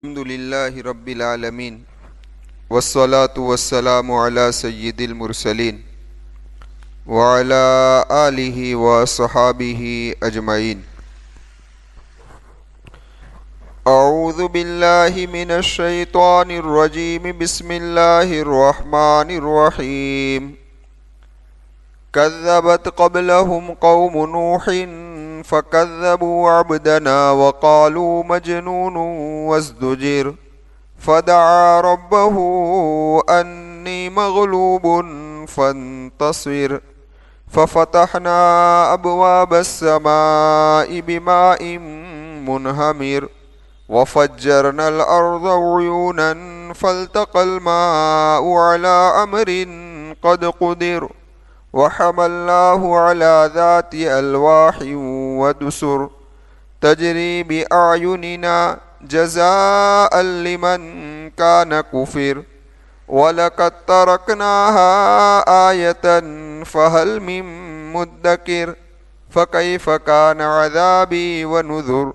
الحمد لله رب العالمين والصلاة والسلام على سيد المرسلين وعلى آله وصحابه أجمعين. أعوذ بالله من الشيطان الرجيم. بسم الله الرحمن الرحيم. كذبت قبلهم قوم نوح فكذبوا عبدنا وقالوا مجنون وازدجر فدعا ربه أني مغلوب فانتصر ففتحنا أبواب السماء بماء منهمر وفجرنا الأرض عيونا فالتقى الماء على أمر قد قدر وحملناه على ذات ألواح ودسر تجري بأعيننا جزاء لمن كان كفر ولقد تركناها آية فهل من مدكر فكيف كان عذابي ونذر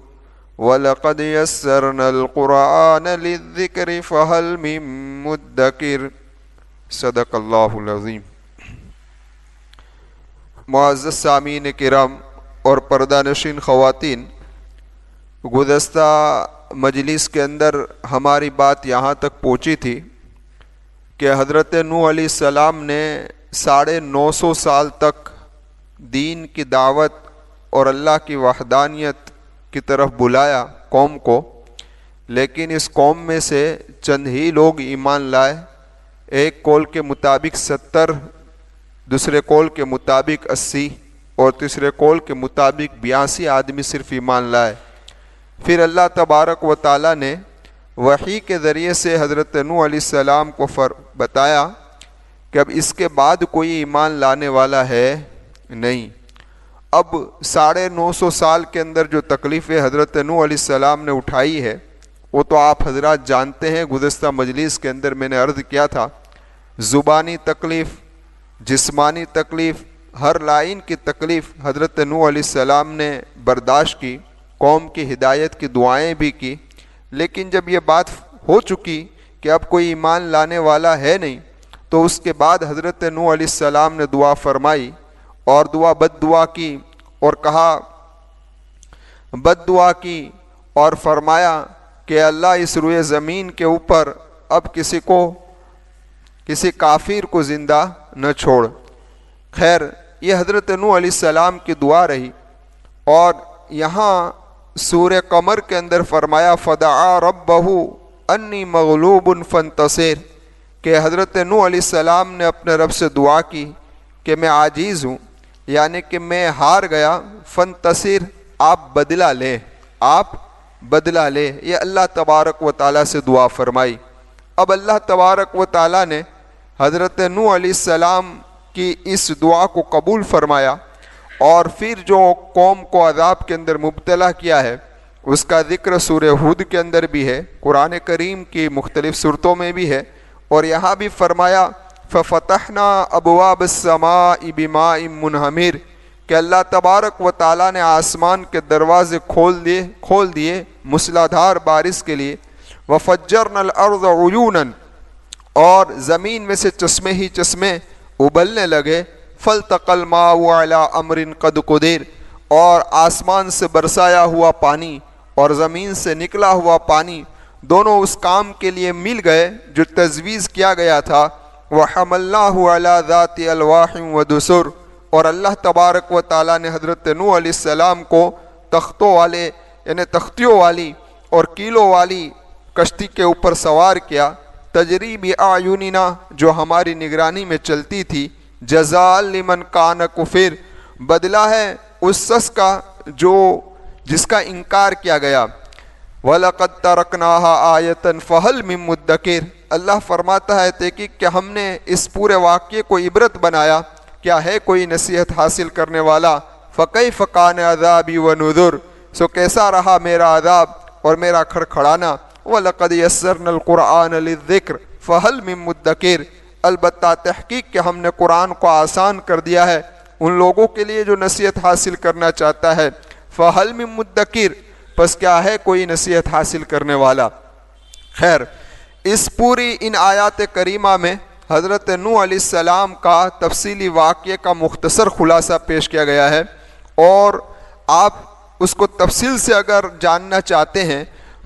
ولقد يسرنا القرآن للذكر فهل من مدكر. صدق اللہ العظیم. معزز سامعین کرام اور پردہ نشین خواتین، گزشتہ مجلس کے اندر ہماری بات یہاں تک پہنچی تھی کہ حضرت نوح علیہ السلام نے 950 سال تک دین کی دعوت اور اللہ کی وحدانیت کی طرف بلایا قوم کو، لیکن اس قوم میں سے چند ہی لوگ ایمان لائے. ایک قول کے مطابق 70، دوسرے قول کے مطابق 80 اور تیسرے قول کے مطابق 82 آدمی صرف ایمان لائے. پھر اللہ تبارک و تعالیٰ نے وحی کے ذریعے سے حضرت نوح علیہ السلام کو بتایا کہ اب اس کے بعد کوئی ایمان لانے والا ہے نہیں. اب 950 سال کے اندر جو تکلیفیں حضرت نوح علیہ السلام نے اٹھائی ہے وہ تو آپ حضرات جانتے ہیں. گزشتہ مجلس کے اندر میں نے عرض کیا تھا، زبانی تکلیف، جسمانی تکلیف، ہر لائن کی تکلیف حضرت نوح علیہ السلام نے برداشت کی، قوم کی ہدایت کی دعائیں بھی کی. لیکن جب یہ بات ہو چکی کہ اب کوئی ایمان لانے والا ہے نہیں، تو اس کے بعد حضرت نوح علیہ السلام نے دعا فرمائی اور بد دعا کی اور کہا، بد دعا کی اور فرمایا کہ اللہ اس روئے زمین کے اوپر اب کسی کافر کو زندہ نہ چھوڑ. خیر، یہ حضرت نوح علیہ السلام کی دعا رہی. اور یہاں سورہ قمر کے اندر فرمایا فدعا ربہ انی مغلوب فانتصر، کہ حضرت نوح علیہ السلام نے اپنے رب سے دعا کی کہ میں عاجز ہوں، یعنی کہ میں ہار گیا. فانتصر، آپ بدلہ لیں، آپ بدلہ لیں. یہ اللہ تبارک و تعالیٰ سے دعا فرمائی. اب اللہ تبارک و تعالیٰ نے حضرت نوح علیہ السلام کی اس دعا کو قبول فرمایا، اور پھر جو قوم کو عذاب کے اندر مبتلا کیا ہے اس کا ذکر سورہ ہود کے اندر بھی ہے، قرآن کریم کی مختلف صورتوں میں بھی ہے. اور یہاں بھی فرمایا ففتحنا ابواب السماء بماء منہمر، کہ اللہ تبارک و تعالیٰ نے آسمان کے دروازے کھول دیے موسلادھار بارش کے لیے. وفجرنا الارض عیونا، اور زمین میں سے چشمے ہی چشمے ابلنے لگے. فالتقى الماء على امر قد قدر، اور آسمان سے برسایا ہوا پانی اور زمین سے نکلا ہوا پانی دونوں اس کام کے لیے مل گئے جو تجویز کیا گیا تھا. وحملناه على ذات الواح ودسر، اور اللہ تبارک و تعالیٰ نے حضرت نوح علیہ السلام کو تختوں والے یعنی تختیوں والی اور کیلوں والی کشتی کے اوپر سوار کیا. تجری بأعیننا، جو ہماری نگرانی میں چلتی تھی. جزاء لمن کان کفر، بدلہ ہے اس شخص کا جس کا انکار کیا گیا. وَلَقَدْ تَرَكْنَاهَا آیَةً فَهَلْ مِن مُدَّکِرٍ، اللہ فرماتا ہے تحقیق کہ ہم نے اس پورے واقعے کو عبرت بنایا، کیا ہے کوئی نصیحت حاصل کرنے والا. فَكَيْفَ كَانَ عَذَابِي وَنُذُرِ، سو کیسا رہا میرا عذاب اور میرا کھڑکھڑانا. وَلَقَدْ يَسَّرْنَا الْقُرْآنَ لِلذِّكْرِ فَهَلْ مِن مُدَّکِرٍ، البتہ تحقیق کہ ہم نے قرآن کو آسان کر دیا ہے ان لوگوں کے لیے جو نصیحت حاصل کرنا چاہتا ہے. فَهَلْ مِن مُدَّکِرٍ، پس کیا ہے کوئی نصیحت حاصل کرنے والا. خیر، اس پوری ان آیات کریمہ میں حضرت نوح علیہ السلام کا تفصیلی واقعے کا مختصر خلاصہ پیش کیا گیا ہے، اور آپ اس کو تفصیل سے اگر جاننا چاہتے ہیں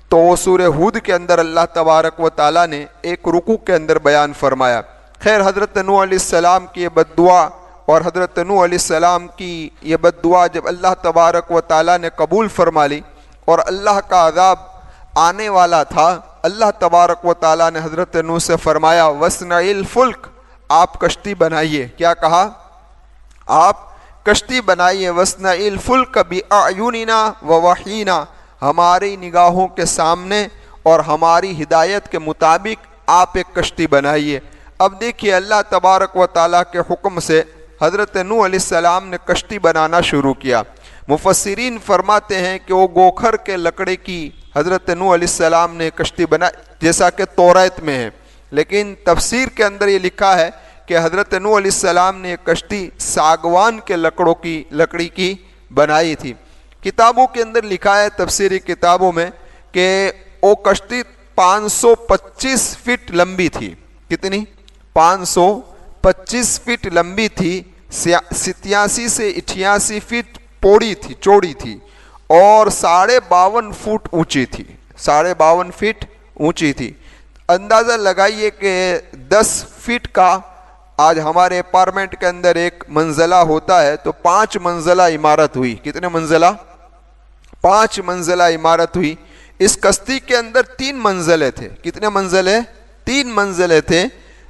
تو وہ سورہ ہود کے اندر اللہ تبارک و تعالیٰ نے ایک رکوع کے اندر بیان فرمایا۔ خیر، حضرت نوح علیہ السلام کی یہ بد دعا اور حضرت نوح علیہ السلام کی یہ بد دعا جب اللہ تبارک و تعالیٰ نے قبول فرما لی اور اللہ کا عذاب آنے والا تھا، اللہ تبارک و تعالیٰ نے حضرت نوح سے فرمایا وَاصْنَعِ الْفُلْكَ، آپ کشتی بنائیے۔ کیا کہا؟ آپ کشتی بنائیے۔ وَاصْنَعِ الْفُلْكَ بِأَعْيُنِنَا وَوَحْيِنَا، ہماری نگاہوں کے سامنے اور ہماری ہدایت کے مطابق آپ ایک کشتی بنائیے۔ اب دیکھیے، اللہ تبارک و تعالیٰ کے حکم سے حضرت نوح علیہ السلام نے کشتی بنانا شروع کیا۔ مفسرین فرماتے ہیں کہ وہ گوکھر کے لکڑے کی حضرت نوح علیہ السلام نے کشتی بنائی، جیسا کہ توریت میں ہے، لیکن تفسیر کے اندر یہ لکھا ہے کہ حضرت نوح علیہ السلام نے ایک کشتی ساگوان کے لکڑی کی بنائی تھی۔ کتابوں کے اندر لکھا ہے، تفسیری کتابوں میں، کہ وہ کشتی 525 فٹ لمبی تھی۔ کتنی؟ 525 فٹ لمبی تھی، 87 سے 88 فٹ چوڑی تھی، اور 52.5 فٹ اونچی تھی۔ 52.5 فٹ اونچی تھی۔ اندازہ لگائیے کہ 10 فٹ کا آج ہمارے اپارٹمنٹ کے اندر ایک منزلہ ہوتا ہے، تو 5 منزلہ عمارت ہوئی۔ کتنے منزلہ؟ 5 منزلہ عمارت ہوئی۔ اس کشتی کے اندر 3 منزلیں تھے۔ کتنے منزلیں؟ 3 منزلیں تھے۔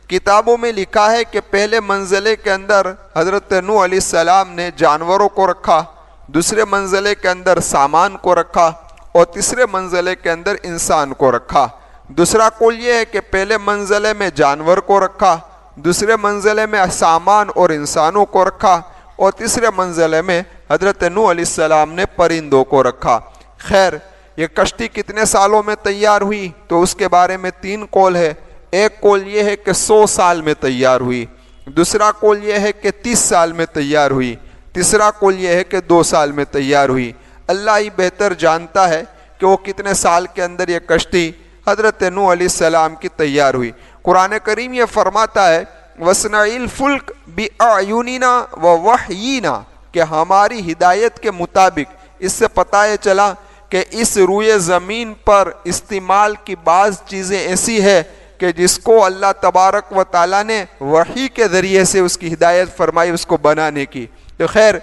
کتابوں میں لکھا ہے کہ پہلے منزلے کے اندر حضرت نوح علیہ السلام نے جانوروں کو رکھا، دوسرے منزلے کے اندر سامان کو رکھا، اور تیسرے منزلے کے اندر انسان کو رکھا۔ دوسرا قول یہ ہے کہ پہلے منزلے میں جانور کو رکھا، دوسرے منزلے میں سامان اور انسانوں کو رکھا، اور تیسرے منزلے میں حضرت نوح علیہ السلام نے پرندوں کو رکھا۔ خیر، یہ کشتی کتنے سالوں میں تیار ہوئی؟ تو اس کے بارے میں 3 قول ہے۔ ایک قول یہ ہے کہ 100 سال میں تیار ہوئی، دوسرا قول یہ ہے کہ 30 سال میں تیار ہوئی، تیسرا قول یہ ہے کہ 2 سال میں تیار ہوئی۔ اللہ ہی بہتر جانتا ہے کہ وہ کتنے سال کے اندر یہ کشتی حضرت نوح علیہ السلام کی تیار ہوئی۔ قرآن کریم یہ فرماتا ہے وَاصْنَعِ الْفُلْكَ بِأَعْيُنِنَا وَوَحْيِنَا، کہ ہماری ہدایت کے مطابق۔ اس سے پتہ یہ چلا کہ اس روئے زمین پر استعمال کی بعض چیزیں ایسی ہے کہ جس کو اللہ تبارک و تعالیٰ نے وحی کے ذریعے سے اس کی ہدایت فرمائی اس کو بنانے کی۔ تو خیر،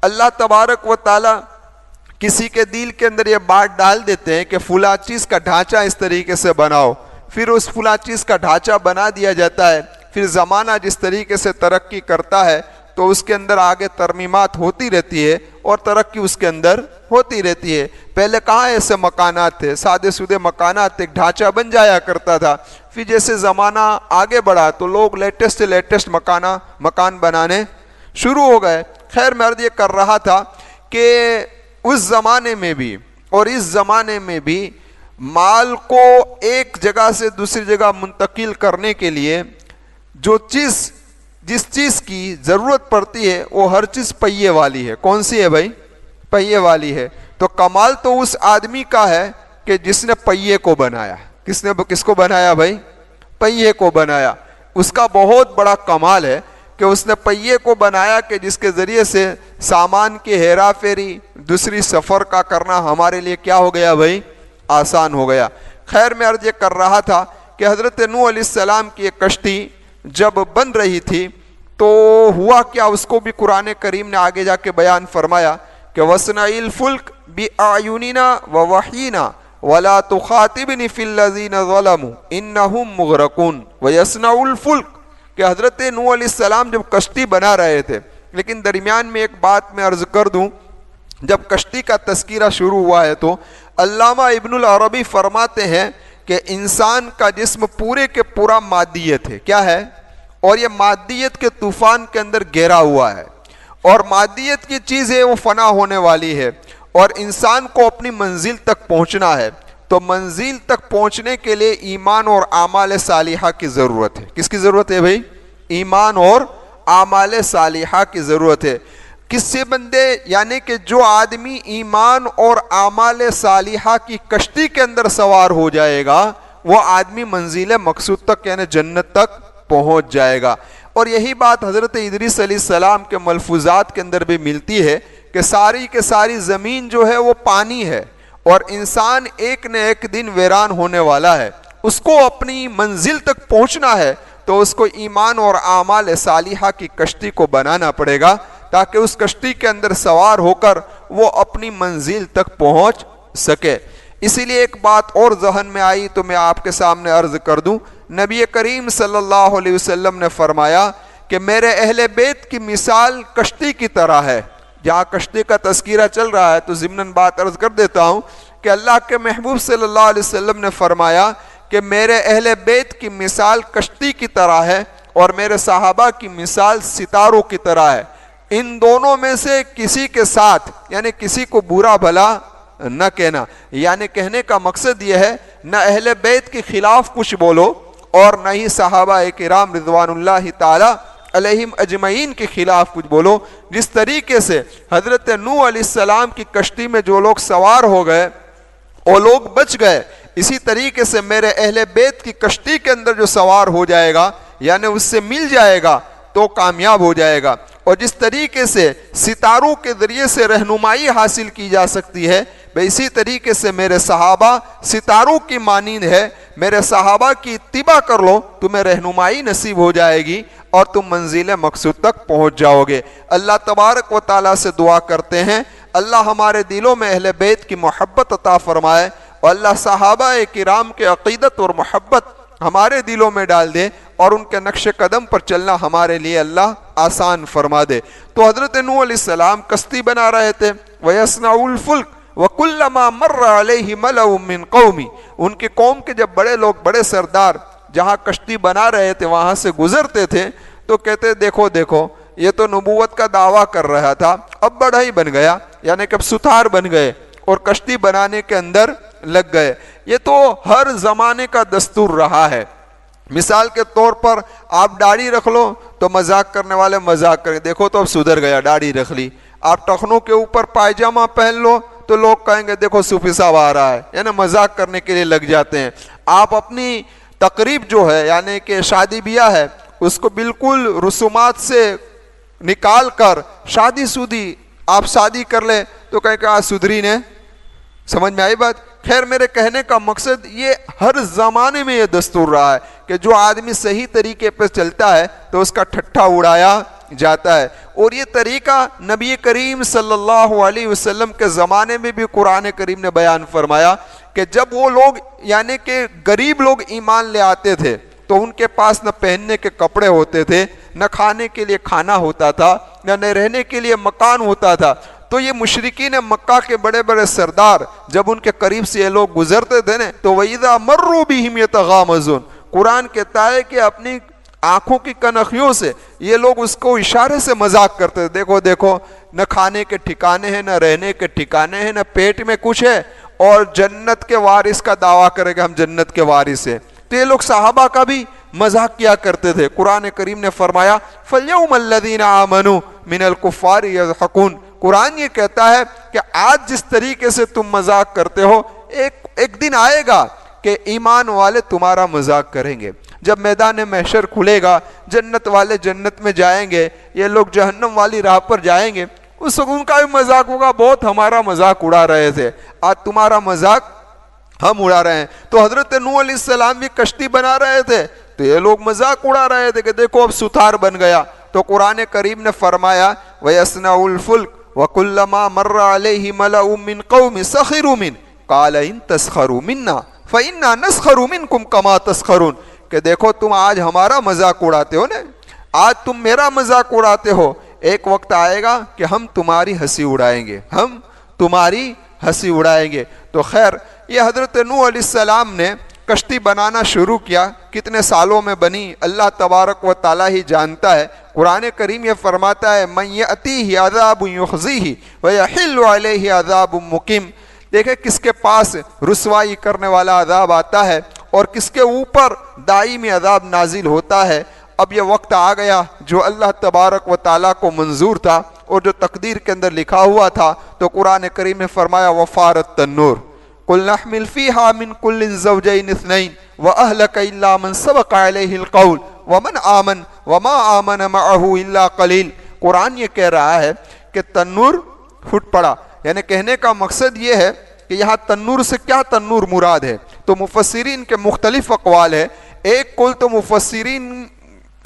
اللہ تبارک و تعالیٰ کسی کے دل کے اندر یہ بات ڈال دیتے ہیں کہ فلاں چیز کا ڈھانچہ اس طریقے سے بناؤ، پھر اس فلاں چیز کا ڈھانچہ بنا دیا جاتا ہے۔ پھر زمانہ جس طریقے سے ترقی کرتا ہے تو اس کے اندر آگے ترمیمات ہوتی رہتی ہے اور ترقی اس کے اندر ہوتی رہتی ہے۔ پہلے کہاں ایسے مکانات تھے؟ سادے سودے مکانات، ایک ڈھانچہ بن جایا کرتا تھا۔ پھر جیسے زمانہ آگے بڑھا تو لوگ لیٹسٹ مکان بنانے شروع ہو گئے۔ خیر، میں عرض یہ کر رہا تھا کہ اس زمانے میں بھی اور اس زمانے میں بھی مال کو ایک جگہ سے دوسری جگہ منتقل کرنے کے لیے جس چیز کی ضرورت پڑتی ہے وہ ہر چیز پہیے والی ہے۔ کون سی ہے بھائی؟ پہیے والی ہے۔ تو کمال تو اس آدمی کا ہے کہ جس نے پہیے کو بنایا۔ کس کو بنایا بھائی؟ پہیے کو بنایا۔ اس کا بہت بڑا کمال ہے کہ اس نے پہیے کو بنایا کہ جس کے ذریعے سے سامان کی ہیرا پھیری، دوسری سفر کا کرنا ہمارے لیے کیا ہو گیا بھائی؟ آسان ہو گیا۔ خیر، میں عرض یہ کر رہا تھا کہ حضرت نوح علیہ السلام کی ایک کشتی جب بن رہی تھی تو ہوا کیا، اس کو بھی قرآن کریم نے آگے جا کے بیان فرمایا کہ وَاصْنَعِ الْفُلْكَ بِأَعْيُنِنَا وَوَحْيِنَا وَلَا تُخَاطِبْنِ فِي الَّذِينَ ظَلَمُوا إِنَّهُمْ مُغْرَقُونَ وَيَصْنَعُ الْفُلْكَ، کہ حضرت نوح علیہ السلام جب کشتی بنا رہے تھے، لیکن درمیان میں ایک بات میں عرض کر دوں، جب کشتی کا تذکرہ شروع ہوا ہے تو علامہ ابن العربی فرماتے ہیں کہ انسان کا جسم پورے کے پورا مادیت ہے۔ کیا ہے؟ اور یہ مادیت کے طوفان کے اندر گھیرا ہوا ہے، اور مادیت کی چیز ہے وہ فنا ہونے والی ہے، اور انسان کو اپنی منزل تک پہنچنا ہے۔ تو منزل تک پہنچنے کے لیے ایمان اور اعمال صالحہ کی ضرورت ہے۔ کس کی ضرورت ہے بھائی؟ ایمان اور اعمال صالحہ کی ضرورت ہے۔ کس سے بندے؟ یعنی کہ جو آدمی ایمان اور اعمال صالحہ کی کشتی کے اندر سوار ہو جائے گا وہ آدمی منزل مقصود تک یعنی جنت تک پہنچ جائے گا۔ اور یہی بات حضرت ادریس علیہ السلام کے ملفوظات کے اندر بھی ملتی ہے کہ ساری کے ساری زمین جو ہے وہ پانی ہے، اور انسان ایک نہ ایک دن ویران ہونے والا ہے، اس کو اپنی منزل تک پہنچنا ہے تو اس کو ایمان اور اعمال صالحہ کی کشتی کو بنانا پڑے گا، تاکہ اس کشتی کے اندر سوار ہو کر وہ اپنی منزل تک پہنچ سکے۔ اسی لیے ایک بات اور ذہن میں آئی تو میں آپ کے سامنے عرض کر دوں۔ نبی کریم صلی اللہ علیہ وسلم نے فرمایا کہ میرے اہل بیت کی مثال کشتی کی طرح ہے۔ جہاں کشتی کا تذکرہ چل رہا ہے تو ضمناً بات عرض کر دیتا ہوں کہ اللہ کے محبوب صلی اللہ علیہ وسلم نے فرمایا کہ میرے اہل بیت کی مثال کشتی کی طرح ہے، اور میرے صحابہ کی مثال ستاروں کی طرح ہے۔ ان دونوں میں سے کسی کے ساتھ یعنی کسی کو برا بھلا نہ کہنا، یعنی کہنے کا مقصد یہ ہے نہ اہل بیت کے خلاف کچھ بولو اور نہ ہی صحابہ کرام رضوان اللہ تعالی علیہم اجمعین کے خلاف کچھ بولو۔ جس طریقے سے حضرت نوح علیہ السلام کی کشتی میں جو لوگ سوار ہو گئے وہ لوگ بچ گئے، اسی طریقے سے میرے اہل بیت کی کشتی کے اندر جو سوار ہو جائے گا یعنی اس سے مل جائے گا تو کامیاب ہو جائے گا۔ اور جس طریقے سے ستاروں کے ذریعے سے رہنمائی حاصل کی جا سکتی ہے، اسی طریقے سے میرے صحابہ ستاروں کی مانند ہے، میرے صحابہ کی اتباع کر لو، تمہیں رہنمائی نصیب ہو جائے گی اور تم منزل مقصود تک پہنچ جاؤ گے۔ اللہ تبارک و تعالیٰ سے دعا کرتے ہیں اللہ ہمارے دلوں میں اہل بیت کی محبت عطا فرمائے، اور اللہ صحابہ کرام کے عقیدت اور محبت ہمارے دلوں میں ڈال دے، اور ان کے نقش قدم پر چلنا ہمارے لیے اللہ آسان فرما دے۔ تو حضرت نوح علیہ السلام کشتی بنا رہے تھے، وَيَصْنَعُ الْفُلْكَ وَكُلَّمَا مَرَّ عَلَيْهِ مَلَأٌ مِّن قَوْمِهِ، ان کی قوم کے جب بڑے لوگ، بڑے سردار جہاں کشتی بنا رہے تھے وہاں سے گزرتے تھے تو کہتے دیکھو دیکھو یہ تو نبوت کا دعویٰ کر رہا تھا، اب بڑا ہی بن گیا، یعنی کہ اب ستار بن گئے اور کشتی بنانے کے اندر لگ گئے۔ یہ تو ہر زمانے کا دستور رہا ہے۔ مثال کے طور پر آپ داڑھی رکھ لو تو مذاق کرنے والے مذاق کریں، دیکھو تو اب سدھر گیا، داڑھی رکھ لی۔ آپ ٹخنوں کے اوپر پائجامہ پہن لو تو لوگ کہیں گے دیکھو صوفی صاحب آ رہا ہے، یعنی مذاق کرنے کے لیے لگ جاتے ہیں۔ آپ اپنی تقریب جو ہے یعنی کہ شادی بیاہ ہے اس کو بالکل رسومات سے نکال کر شادی سودی آپ شادی کر لیں تو کہیں کہ آج سدھری نے، سمجھ میں آئی بات؟ خیر میرے کہنے کا مقصد یہ ہر زمانے میں یہ دستور رہا ہے کہ جو آدمی صحیح طریقے پہ چلتا ہے تو اس کا ٹھٹھا اڑایا جاتا ہے، اور یہ طریقہ نبی کریم صلی اللہ علیہ وسلم کے زمانے میں بھی قرآن کریم نے بیان فرمایا کہ جب وہ لوگ یعنی کہ غریب لوگ ایمان لے آتے تھے تو ان کے پاس نہ پہننے کے کپڑے ہوتے تھے، نہ کھانے کے لیے کھانا ہوتا تھا، نہ رہنے کے لیے مکان ہوتا تھا، تو یہ مشرکین مکہ کے بڑے بڑے سردار جب ان کے قریب سے یہ لوگ گزرتے تھے نا تو وَإِذَا مَرُّوا بِهِمْ يَتَغَامَزُونَ، قرآن کہتا ہے کہ اپنی آنکھوں کی کنکھیوں سے یہ لوگ اس کو اشارے سے مذاق کرتے تھے، دیکھو دیکھو نہ کھانے کے ٹھکانے ہیں، نہ رہنے کے ٹھکانے ہیں، نہ پیٹ میں کچھ ہے، اور جنت کے وارث کا دعویٰ کرے کہ ہم جنت کے وارث ہیں۔ تو یہ لوگ صحابہ کا بھی مذاق کیا کرتے تھے۔ قرآن کریم نے فرمایا فَالْيَوْمَ الَّذِينَ آمَنُوا مِنَ الْكُفَّارِ يَضْحَكُونَ، قرآن یہ کہتا ہے کہ آج جس طریقے سے تم مذاق کرتے ہو ایک دن آئے گا کہ ایمان والے تمہارا مذاق کریں گے۔ جب میدان محشر کھلے گا، جنت والے جنت میں جائیں گے، یہ لوگ جہنم والی راہ پر جائیں گے، اس وقت ان کا بھی مذاق ہوگا، بہت ہمارا مذاق اڑا رہے تھے، آج تمہارا مذاق ہم اڑا رہے ہیں۔ تو حضرت نوح علیہ السلام بھی کشتی بنا رہے تھے تو یہ لوگ مذاق اڑا رہے تھے کہ دیکھو اب ستار بن گیا۔ تو قرآن کریم نے فرمایا وَيَصْنَعُ الْفُلْكَ وَكُلَّمَا مَرَّ عَلَيْهِ مَلَأٌ مِّن قَوْمٍ سَخِرُوا مِنْهُ قَالَ إِن تَسْخَرُوا مِنَّا فَإِنَّا نَسْخَرُ مِنْكُمْ كَمَا تَسْخَرُونَ، کہ دیکھو تم آج ہمارا مذاق اڑاتے ہو نا، آج تم میرا مذاق اڑاتے ہو، ایک وقت آئے گا کہ ہم تمہاری ہنسی اڑائیں گے، ہم تمہاری ہنسی اڑائیں گے۔ تو خیر یہ حضرت نوح علیہ السلام نے کشتی بنانا شروع کیا، کتنے سالوں میں بنی اللہ تبارک و تعالیٰ ہی جانتا ہے۔ قرآن کریم یہ فرماتا ہے مَن يَأْتِيهِ عَذَابٌ يُخْزِيهِ وَيَحِلُّ عَلَيْهِ عَذَابٌ مُقِيمٌ، دیکھیں کس کے پاس رسوائی کرنے والا عذاب آتا ہے اور کس کے اوپر دائمی عذاب نازل ہوتا ہے۔ اب یہ وقت آ گیا جو اللہ تبارک و تعالیٰ کو منظور تھا اور جو تقدیر کے اندر لکھا ہوا تھا، تو قرآن کریم نے فرمایا وَفَارَتِ التَّنُّورُ قُلْ نَحْمِلُ فِيهَا مِن كُلٍّ زَوْجَيْنِ اثْنَيْنِ وَأَهْلَكَ إِلَّا مَنْ سَبَقَ عَلَيْهِ الْقَوْلُ وَمَنْ آمَنَ وَمَا آمَنَ مَعَهُ إِلَّا قَلِيلٌ۔ قرآن یہ کہہ رہا ہے کہ تنور پھٹ پڑا، یعنی کہنے کا مقصد یہ ہے کہ یہاں تنور سے کیا تنور مراد ہے؟ تو مفسرین کے مختلف اقوال ہے۔ ایک قول تو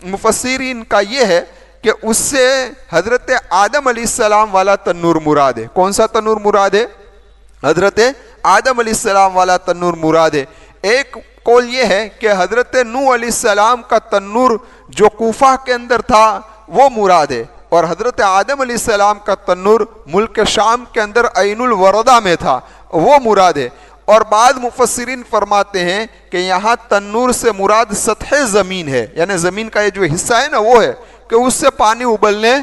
مفسرین کا یہ ہے کہ اس سے حضرت آدم علیہ السلام والا تنور مراد ہے۔ کون سا تنور مراد ہے؟ حضرت آدم علیہ السلام والا تنور مراد ہے۔ ایک قول یہ ہے کہ حضرت نوح علیہ السلام کا تنور جو کوفہ کے اندر تھا وہ مراد ہے، اور حضرت آدم علیہ السلام کا تنور ملک شام کے اندر عین الوردہ میں تھا، وہ مراد ہے۔ اور بعض مفسرین فرماتے ہیں کہ یہاں تنور سے مراد سطح زمین ہے، یعنی زمین کا یہ جو حصہ ہے نا وہ ہے کہ اس سے پانی ابلنے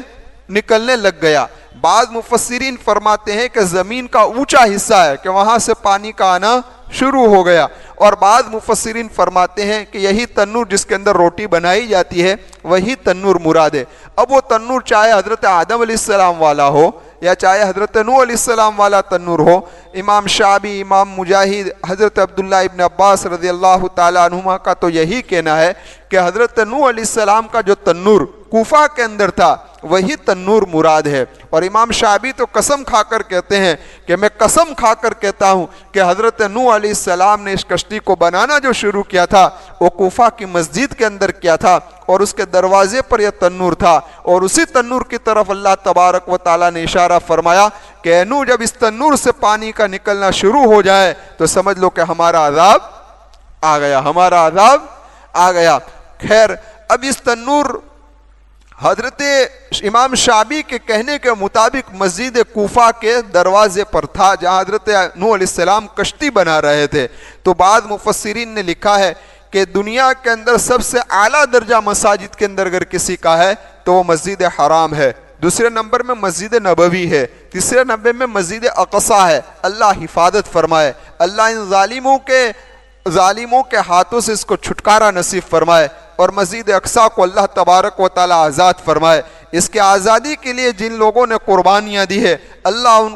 نکلنے لگ گیا۔ بعض مفسرین فرماتے ہیں کہ زمین کا اونچا حصہ ہے کہ وہاں سے پانی کا آنا شروع ہو گیا، اور بعض مفسرین فرماتے ہیں کہ یہی تنور جس کے اندر روٹی بنائی جاتی ہے وہی تنور مراد ہے۔ اب وہ تنور چاہے حضرت آدم علیہ السلام والا ہو یا چاہے حضرت نوح علیہ السلام والا تنور ہو، امام شعبی، امام مجاہد، حضرت عبداللہ ابن عباس رضی اللہ تعالیٰ عنہما کا تو یہی کہنا ہے کہ حضرت نوح علیہ السلام کا جو تنور کوفہ کے اندر تھا وہی تنور مراد ہے۔ اور امام شعبی تو قسم کھا کر کہتے ہیں کہ میں قسم کھا کر کہتا ہوں کہ حضرت نوح علیہ السلام نے اس کشتی کو بنانا جو شروع کیا تھا وہ کوفہ کی مسجد کے اندر کیا تھا، اور اس کے دروازے پر یہ تنور تھا، اور اسی تنور کی طرف اللہ تبارک و تعالیٰ نے اشارہ فرمایا کہ اے نوح جب اس تنور سے پانی کا نکلنا شروع ہو جائے تو سمجھ لو کہ ہمارا عذاب آ گیا، ہمارا عذاب آ گیا۔ خیر، اب اس تنور حضرت امام شعبی کے کہنے کے مطابق مسجد کوفہ کے دروازے پر تھا جہاں حضرت نوح علیہ السلام کشتی بنا رہے تھے۔ تو بعض مفسرین نے لکھا ہے کہ دنیا کے اندر سب سے اعلیٰ درجہ مساجد کے اندر اگر کسی کا ہے تو وہ مسجد حرام ہے، دوسرے نمبر میں مسجد نبوی ہے، تیسرے نمبر میں مسجد اقصیٰ ہے۔ اللہ حفاظت فرمائے، اللہ ان ظالموں کے ہاتھوں سے اس کو چھٹکارا نصیب فرمائے، اور مسجد اقصیٰ کو اللہ تبارک و تعالی آزاد فرمائے۔ اس کے آزادی کے لیے جن لوگوں نے قربانیاں دی ہے اللہ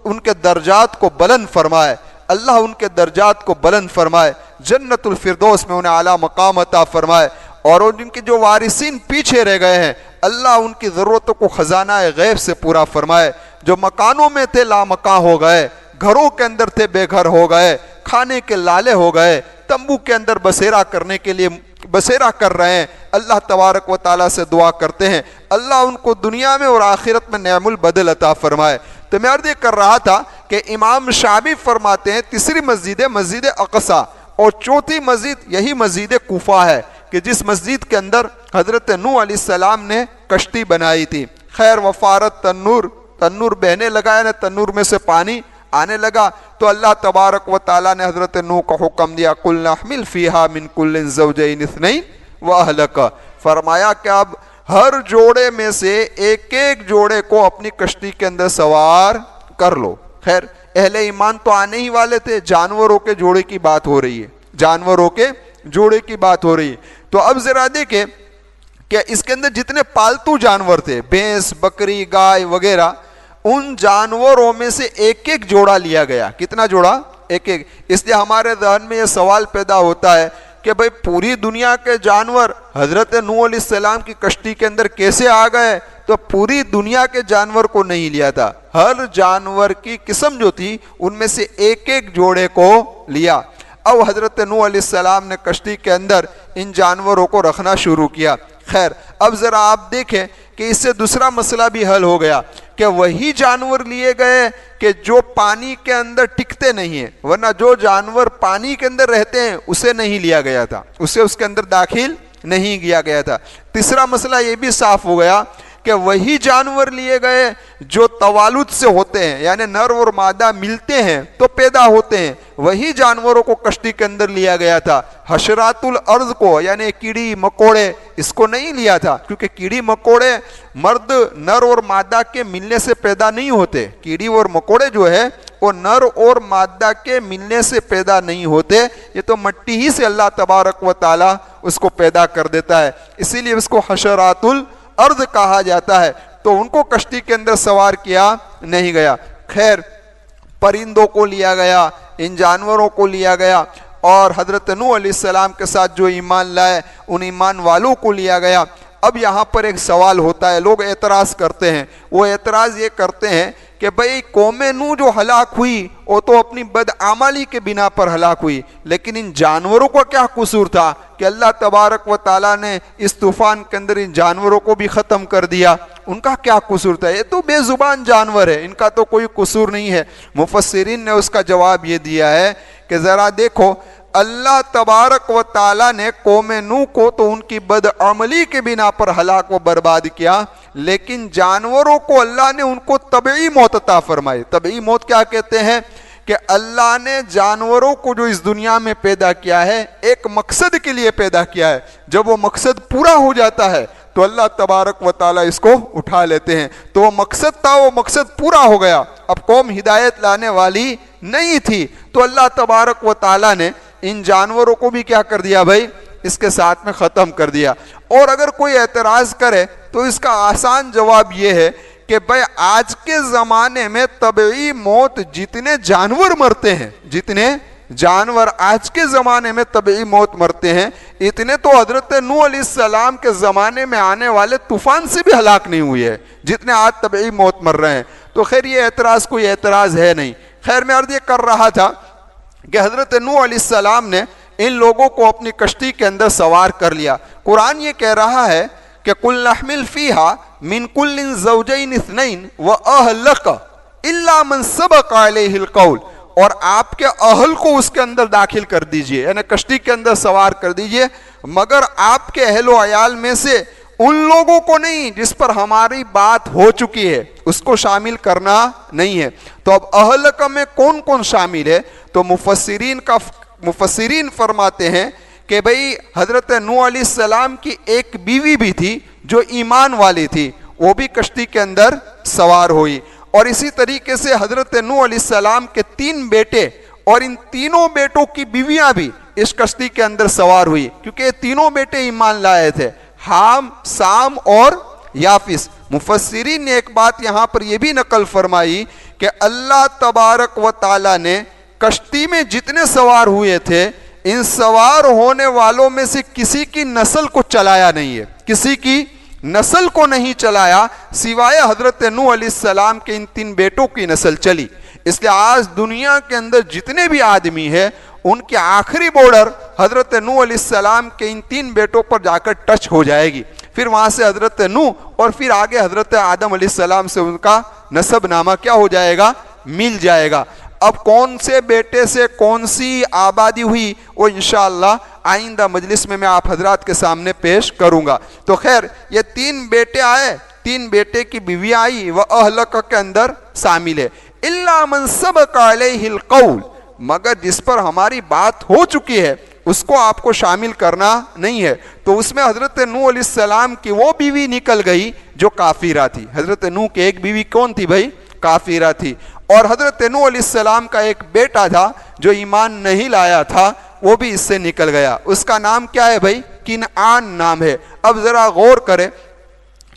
ان کے درجات کو بلند فرمائے، اللہ ان کے درجات کو بلند فرمائے، جنت الفردوس میں انہیں اعلیٰ مقام عطا فرمائے، اور جن کے جو وارثین پیچھے رہ گئے ہیں اللہ ان کی ضرورتوں کو خزانہ غیب سے پورا فرمائے، جو مکانوں میں تھے لامکاں ہو گئے، گھروں کے اندر تھے بے گھر ہو گئے، کھانے کے لالے ہو گئے، تمبو کے اندر بسیرا کرنے کے لیے بسیرا کر رہے ہیں، اللہ تبارک و تعالیٰ سے دعا کرتے ہیں اللہ ان کو دنیا میں اور آخرت میں نعم البدل عطا فرمائے۔ تو میں عرض کر رہا تھا کہ امام شعبی فرماتے ہیں تیسری مسجد ہے مسجد اقصیٰ، اور چوتھی مسجد یہی مسجد کوفہ ہے کہ جس مسجد کے اندر حضرت نوح علیہ السلام نے کشتی بنائی تھی۔ خیر، وفارت تنور بہنے لگا ہے، تنور میں سے پانی آنے لگا، تو اللہ تبارک و تعالیٰ نے حضرت نوح کو حکم دیا قُلْنَا احْمِلْ فِيهَا مِنْ كُلٍّ زَوْجَيْنِ اثْنَيْنِ وَأَهْلَكَ، فرمایا کہ اب ہر جوڑے میں سے ایک ایک جوڑے کو اپنی کشتی کے اندر سوار کر لو۔ خیر، اہل ایمان تو آنے ہی والے تھے، جانوروں کے جوڑے کی بات ہو رہی ہے، جانوروں کے جوڑے کی بات ہو رہی ہے۔ تو اب ذرا دیکھیں کہ اس کے اندر جتنے پالتو جانور تھے، بھینس، بکری، گائے وغیرہ، ان جانوروں میں سے ایک ایک جوڑا لیا گیا۔ کتنا جوڑا؟ ایک ایک۔ اس لیے ہمارے ذہن میں یہ سوال پیدا ہوتا ہے کہ بھئی پوری دنیا کے جانور حضرت نوح علیہ السلام کی کشتی کے اندر کیسے آ گئے؟ تو پوری دنیا کے جانور کو نہیں لیا تھا، ہر جانور کی قسم جو تھی ان میں سے ایک ایک جوڑے کو لیا۔ اب حضرت نوح علیہ السلام نے کشتی کے اندر ان جانوروں کو رکھنا شروع کیا۔ خیر، اب ذرا آپ دیکھیں کہ اس سے دوسرا مسئلہ بھی حل ہو گیا کہ وہی جانور لیے گئے کہ جو پانی کے اندر ٹکتے نہیں ہیں، ورنہ جو جانور پانی کے اندر رہتے ہیں اسے نہیں لیا گیا تھا، اسے اس کے اندر داخل نہیں کیا گیا تھا۔ تیسرا مسئلہ یہ بھی صاف ہو گیا کہ وہی جانور لیے گئے جو توالد سے ہوتے ہیں، یعنی نر اور مادہ ملتے ہیں تو پیدا ہوتے ہیں، وہی جانوروں کو کشتی کے اندر لیا گیا تھا۔ حشرات الارض کو یعنی کیڑی مکوڑے اس کو نہیں لیا تھا، کیونکہ کیڑی مکوڑے مرد نر اور مادہ کے ملنے سے پیدا نہیں ہوتے، کیڑی اور مکوڑے جو ہے وہ نر اور مادہ کے ملنے سے پیدا نہیں ہوتے، یہ تو مٹی ہی سے اللہ تبارک و تعالی اس کو پیدا کر دیتا ہے، اسی لیے اس کو حشرات الارض کہا جاتا ہے۔ تو ان کو کشتی کے اندر سوار کیا نہیں گیا۔ خیر، پرندوں کو لیا گیا، ان جانوروں کو لیا گیا، اور حضرت نوح علیہ السلام کے ساتھ جو ایمان لائے ان ایمان والوں کو لیا گیا۔ اب یہاں پر ایک سوال ہوتا ہے، لوگ اعتراض کرتے ہیں، وہ اعتراض یہ کرتے ہیں کہ بھئی قوم نوح جو ہلاک ہوئی وہ تو اپنی بدعملی کے بنا پر ہلاک ہوئی، لیکن ان جانوروں کا کیا قصور تھا کہ اللہ تبارک و تعالیٰ نے اس طوفان کے اندر ان جانوروں کو بھی ختم کر دیا؟ ان کا کیا قصور تھا؟ یہ تو بے زبان جانور ہے، ان کا تو کوئی قصور نہیں ہے۔ مفسرین نے اس کا جواب یہ دیا ہے کہ ذرا دیکھو، اللہ تبارک و تعالیٰ نے قوم نوح کو تو ان کی بدعملی کے بنا پر ہلاک و برباد کیا، لیکن جانوروں کو اللہ نے ان کو طبعی موت عطا فرمائی۔ طبعی موت کیا کہتے ہیں؟ کہ اللہ نے جانوروں کو جو اس دنیا میں پیدا کیا ہے ایک مقصد کے لیے پیدا کیا ہے، جب وہ مقصد پورا ہو جاتا ہے تو اللہ تبارک و تعالیٰ اس کو اٹھا لیتے ہیں۔ تو وہ مقصد تھا، وہ مقصد پورا ہو گیا، اب قوم ہدایت لانے والی نہیں تھی، تو اللہ تبارک و تعالیٰ نے ان جانوروں کو بھی کیا کر دیا بھائی؟ اس کے ساتھ میں ختم کر دیا۔ اور اگر کوئی اعتراض کرے تو اس کا آسان جواب یہ ہے کہ بھائی آج کے زمانے میں طبعی موت جتنے جانور مرتے ہیں، جتنے جانور آج کے زمانے میں طبعی موت مرتے ہیں، اتنے تو حضرت نوح علیہ السلام کے زمانے میں آنے والے طوفان سے بھی ہلاک نہیں ہوئے ہیں جتنے آج طبعی موت مر رہے ہیں۔ تو خیر یہ اعتراض کوئی اعتراض ہے نہیں۔ خیر میں عرض یہ کر رہا تھا کہ حضرت نوح علیہ السلام نے ان لوگوں کو اپنی کشتی کے اندر سوار کر لیا۔ قرآن یہ کہہ رہا ہے کہ قُلْ نَحْمِلْ فِيهَا مِنْ كُلٍّ زَوْجَيْنِ اثْنَيْنِ وَأَهْلَكَ إِلَّا مَنْ سَبَقَ عَلَيْهِ الْقَوْلُ، اور آپ کے اہل کو اس کے اندر داخل کر دیجئے، یعنی کشتی کے اندر سوار کر دیجئے، مگر آپ کے اہل و عیال میں سے ان لوگوں کو نہیں جس پر ہماری بات ہو چکی ہے، اس کو شامل کرنا نہیں ہے۔ تو اب اہلک میں کون کون شامل ہے؟ تو مفسرین فرماتے ہیں کہ بھئی حضرت نوح علیہ السلام کی ایک بیوی بھی تھی جو ایمان والی تھی، وہ بھی کشتی کے اندر سوار ہوئی، اور اسی طریقے سے حضرت نوح علیہ السلام کے 3 بیٹے اور ان تینوں بیٹوں کی بیویاں بھی اس کشتی کے اندر سوار ہوئی، کیونکہ یہ تینوں بیٹے ایمان لائے تھے، حام، سام اور یافس۔ مفسرین نے ایک بات یہاں پر یہ بھی نقل فرمائی کہ اللہ تبارک و تعالیٰ نے کشتی میں جتنے سوار ہوئے تھے ان سوار ہونے والوں میں سے کسی کی نسل کو چلایا نہیں ہے، کسی کی نسل کو نہیں چلایا، سوائے حضرت نوح علیہ السلام کے ان 3 بیٹوں کی نسل چلی۔ اس لیے آج دنیا کے اندر جتنے بھی آدمی ہیں ان کی آخری بارڈر حضرت نوح علیہ السلام کے ان 3 بیٹوں پر جا کر ٹچ ہو جائے گی، پھر وہاں سے حضرت نوح اور پھر آگے حضرت آدم علیہ السلام سے ان کا نسب نامہ کیا ہو جائے گا؟ مل جائے گا۔ اب کون سے بیٹے سے کون سی آبادی ہوئی وہ انشاءاللہ آئندہ مجلس میں آپ حضرات کے سامنے پیش کروں گا۔ تو خیر یہ 3 بیٹے آئے، 3 بیٹے کی بیوی آئی، وہ اہلک کے اندر شامل ہے۔ الا من سبق علیہ القول، مگر جس پر ہماری بات ہو چکی ہے اس کو آپ کو شامل کرنا نہیں ہے۔ تو اس میں حضرت نوح علیہ السلام کی وہ بیوی نکل گئی جو کافرہ تھی۔ حضرت نوح کی ایک بیوی کون تھی بھائی؟ کافرہ تھی۔ اور حضرت نوح علیہ السلام کا ایک بیٹا تھا جو ایمان نہیں لایا تھا، وہ بھی اس سے نکل گیا۔ اس کا نام کیا ہے بھائی؟ کنعان نام ہے۔ اب ذرا غور کریں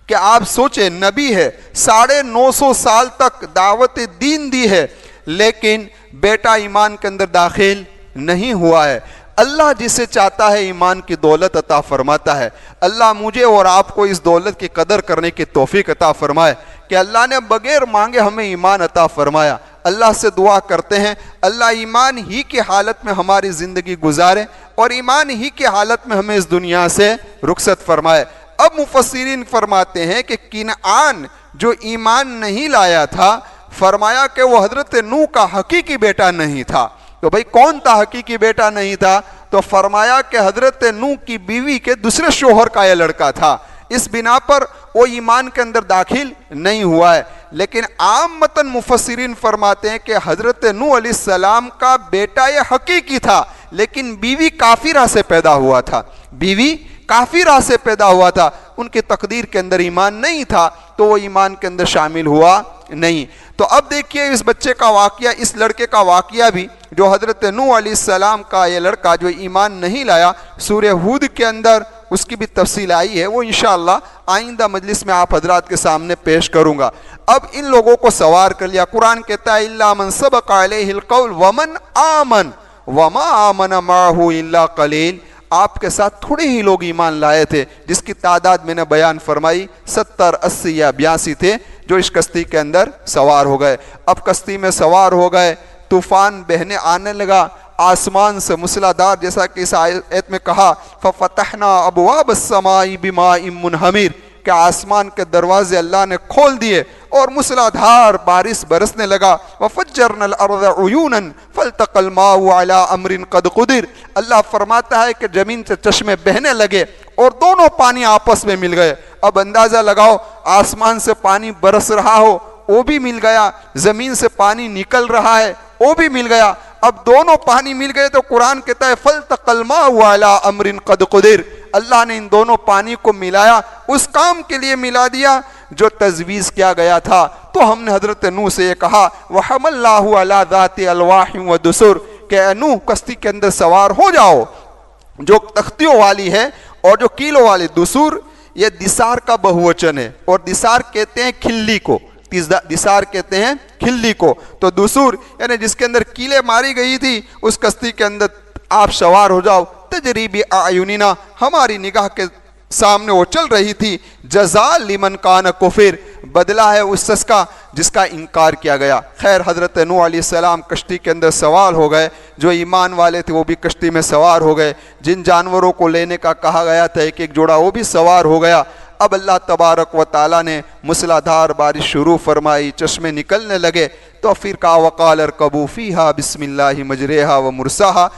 کہ آپ سوچیں، نبی ہے، 950 سال تک دعوت دین دی ہے، لیکن بیٹا ایمان کے اندر داخل نہیں ہوا ہے۔ اللہ جسے چاہتا ہے ایمان کی دولت عطا فرماتا ہے۔ اللہ مجھے اور آپ کو اس دولت کی قدر کرنے کی توفیق عطا فرمائے کہ اللہ نے بغیر مانگے ہمیں ایمان عطا فرمایا۔ اللہ سے دعا کرتے ہیں اللہ ایمان ہی کی حالت میں ہماری زندگی گزارے اور ایمان ہی کی حالت میں ہمیں اس دنیا سے رخصت فرمائے۔ اب مفسرین فرماتے ہیں کہ کنعان جو ایمان نہیں لایا تھا، فرمایا کہ وہ حضرت نوح کا حقیقی بیٹا نہیں تھا۔ تو بھئی کون تھا حقیقی بیٹا نہیں تھا؟ تو فرمایا کہ حضرت نوح کی بیوی کے دوسرے شوہر کا یہ لڑکا تھا، اس بنا پر وہ ایمان کے اندر داخل نہیں ہوا ہے۔ لیکن عامتاً مفسرین فرماتے ہیں کہ حضرت نوح علیہ السلام کا بیٹا یہ حقیقی تھا، لیکن بیوی کافرہ سے پیدا ہوا تھا، بیوی کافرہ سے پیدا ہوا تھا، ان کی تقدیر کے اندر ایمان نہیں تھا تو وہ ایمان کے اندر شامل ہوا نہیں۔ تو اب دیکھیے اس بچے کا واقعہ، اس لڑکے کا واقعہ بھی جو حضرت نوح علیہ السلام کا یہ لڑکا جو ایمان نہیں لایا، سورہ ہود کے اندر اس کی بھی تفصیل آئی ہے، وہ انشاءاللہ آئندہ مجلس میں آپ حضرات کے سامنے پیش کروں گا۔ اب ان لوگوں کو سوار کر لیا، قرآن کہتا ہے الا من سبق علیہ القول ومن آمن وما آمن معہ الا قلیل، آپ کے ساتھ تھوڑے ہی لوگ ایمان لائے تھے، جس کی تعداد میں نے بیان فرمائی 70 80 یا 82 تھے جو اس کشتی کے اندر سوار ہو گئے۔ اب کشتی میں سوار ہو گئے، طوفان بہنے آنے لگا، آسمان سے موسلادھار، جیسا کہ اس آیت میں کہا ففتحنا ابواب السماء بماء منہمر، کہ آسمان کے دروازے اللہ نے کھول دیے اور موسلادھار بارش برسنے لگا۔ وفجرنا الارض عیونا فالتقى الماء على امر قد قدر، اللہ فرماتا ہے کہ زمین سے چشمے بہنے لگے اور دونوں پانی آپس میں مل گئے۔ اب اندازہ لگاؤ، آسمان سے پانی برس رہا ہو وہ بھی مل گیا، زمین سے پانی نکل رہا ہے وہ بھی مل گیا، اب دونوں پانی مل گئے تو قرآن کہتا ہے فَالْتَقَى الْمَاءُ عَلَىٰ أَمْرٍ قَدْ قُدِرَ، اللہ نے ان دونوں پانی کو ملایا، اس کام کے لیے ملا دیا جو تجویز کیا گیا تھا۔ تو ہم نے حضرت نوح سے یہ کہا وَحَمَلْنَاهُ عَلَىٰ ذَاتِ أَلْوَاحٍ وَدُسُرٍ، کہ اے نوح کشتی کے اندر سوار ہو جاؤ جو تختیوں والی ہے اور جو کیلوں والی۔ دسور یہ دسار کا بہوچن ہے، اور دسار کہتے ہیں کھلی کو، دسار کہتے ہیں کھلی کو، تو دسور یعنی جس کے اندر کیلیں ماری گئی تھی اس کشتی کے اندر آپ سوار ہو جاؤ۔ تجری بأعیننا، ہماری نگاہ کے سامنے وہ چل رہی تھی۔ جزاء لمن کان کفر، بدلہ ہے اس شخص کا جس کا انکار کیا گیا۔ خیر حضرت نوح علیہ السلام کشتی کے اندر سوار ہو گئے، جو ایمان والے تھے وہ بھی کشتی میں سوار ہو گئے، جن جانوروں کو لینے کا کہا گیا تھا ایک ایک جوڑا وہ بھی سوار ہو گیا۔ اب اللہ تبارک و تعالیٰ نے موسلادھار بارش شروع فرمائی، چشمے نکلنے لگے، تو پھر کہا وقال ارکبوا فیہا بسم اللہ مجریہا و مرساہا۔